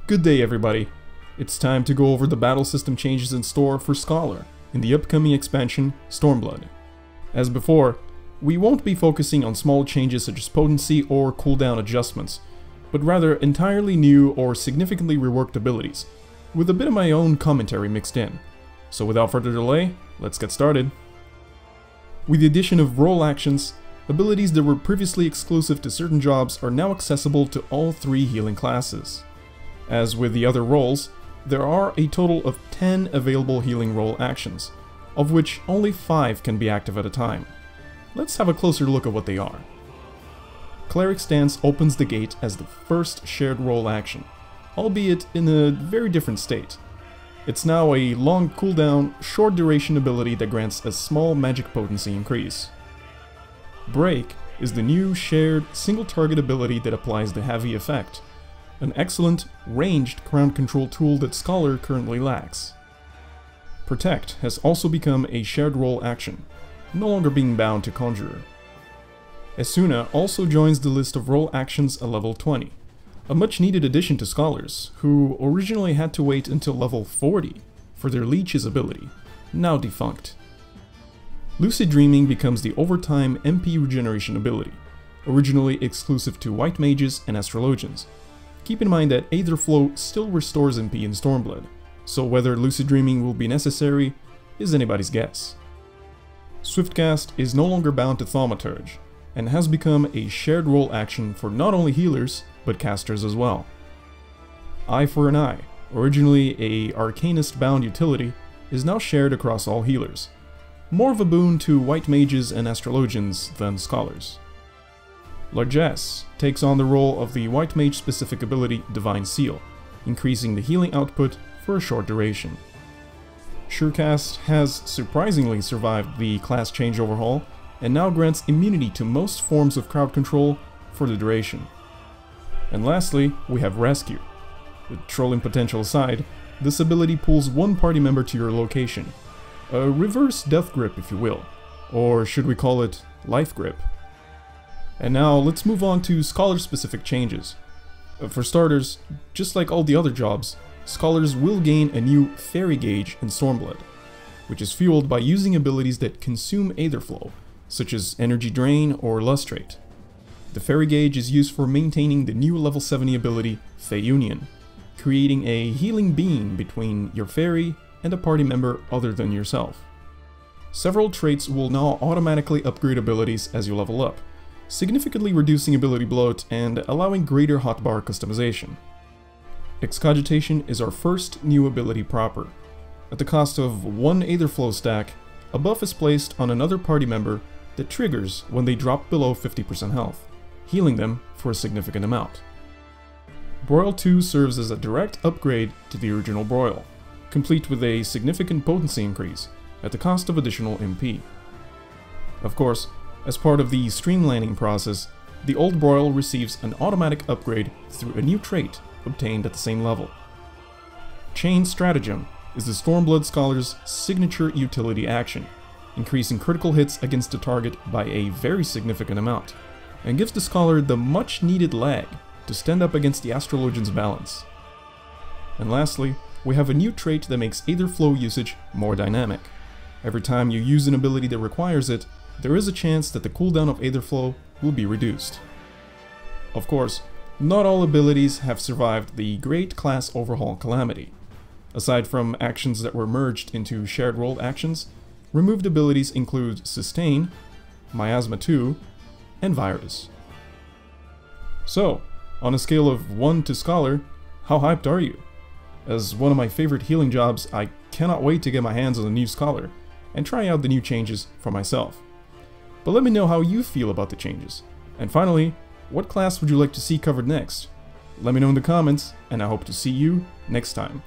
Good day everybody. It's time to go over the battle system changes in store for Scholar in the upcoming expansion Stormblood. As before, we won't be focusing on small changes such as potency or cooldown adjustments, but rather entirely new or significantly reworked abilities, with a bit of my own commentary mixed in. So without further delay, let's get started. With the addition of role actions, abilities that were previously exclusive to certain jobs are now accessible to all 3 healing classes. As with the other roles, there are a total of 10 available healing role actions, of which only 5 can be active at a time. Let's have a closer look at what they are. Cleric Stance opens the gate as the first shared role action, albeit in a very different state. It's now a long cooldown, short duration ability that grants a small magic potency increase. Break is the new shared single target ability that applies the heavy effect, an excellent ranged crowd control tool that Scholar currently lacks. Protect has also become a shared role action, no longer being bound to Conjurer. Esuna also joins the list of role actions at level 20, a much needed addition to Scholars, who originally had to wait until level 40 for their Leech's ability, now defunct. Lucid Dreaming becomes the overtime MP regeneration ability, originally exclusive to White Mages and Astrologians. Keep in mind that Aetherflow still restores MP in Stormblood, so whether Lucid Dreaming will be necessary is anybody's guess. Swiftcast is no longer bound to Thaumaturge, and has become a shared role action for not only healers, but casters as well. Eye for an Eye, originally a Arcanist bound utility, is now shared across all healers. More of a boon to White Mages and Astrologians than Scholars. Largesse takes on the role of the White Mage specific ability Divine Seal, increasing the healing output for a short duration. Surecast has surprisingly survived the class change overhaul and now grants immunity to most forms of crowd control for the duration. And lastly, we have Rescue. With trolling potential aside, this ability pulls one party member to your location. A reverse death grip if you will, or should we call it life grip. And now let's move on to Scholar-specific changes. For starters, just like all the other jobs, Scholars will gain a new Fairy Gauge in Stormblood, which is fueled by using abilities that consume Aetherflow, such as Energy Drain or Lustrate. The Fairy Gauge is used for maintaining the new level 70 ability Fey Union, creating a healing beam between your fairy and a party member other than yourself. Several traits will now automatically upgrade abilities as you level up, significantly reducing ability bloat and allowing greater hotbar customization. Excogitation is our first new ability proper. At the cost of 1 Aetherflow stack, a buff is placed on another party member that triggers when they drop below 50% health, healing them for a significant amount. Broil 2 serves as a direct upgrade to the original Broil, complete with a significant potency increase at the cost of additional MP. Of course, as part of the streamlining process, the old Broil receives an automatic upgrade through a new trait obtained at the same level. Chain Stratagem is the Stormblood Scholar's signature utility action, increasing critical hits against the target by a very significant amount, and gives the Scholar the much needed lag to stand up against the Astrologian's balance. And lastly, we have a new trait that makes Aetherflow usage more dynamic. Every time you use an ability that requires it, there is a chance that the cooldown of Aetherflow will be reduced. Of course, not all abilities have survived the great class overhaul calamity. Aside from actions that were merged into shared role actions, removed abilities include Sustain, Miasma 2, and Virus. So, on a scale of 1 to Scholar, how hyped are you? As one of my favorite healing jobs, I cannot wait to get my hands on the new Scholar and try out the new changes for myself. But let me know how you feel about the changes. And finally, what class would you like to see covered next? Let me know in the comments, and I hope to see you next time.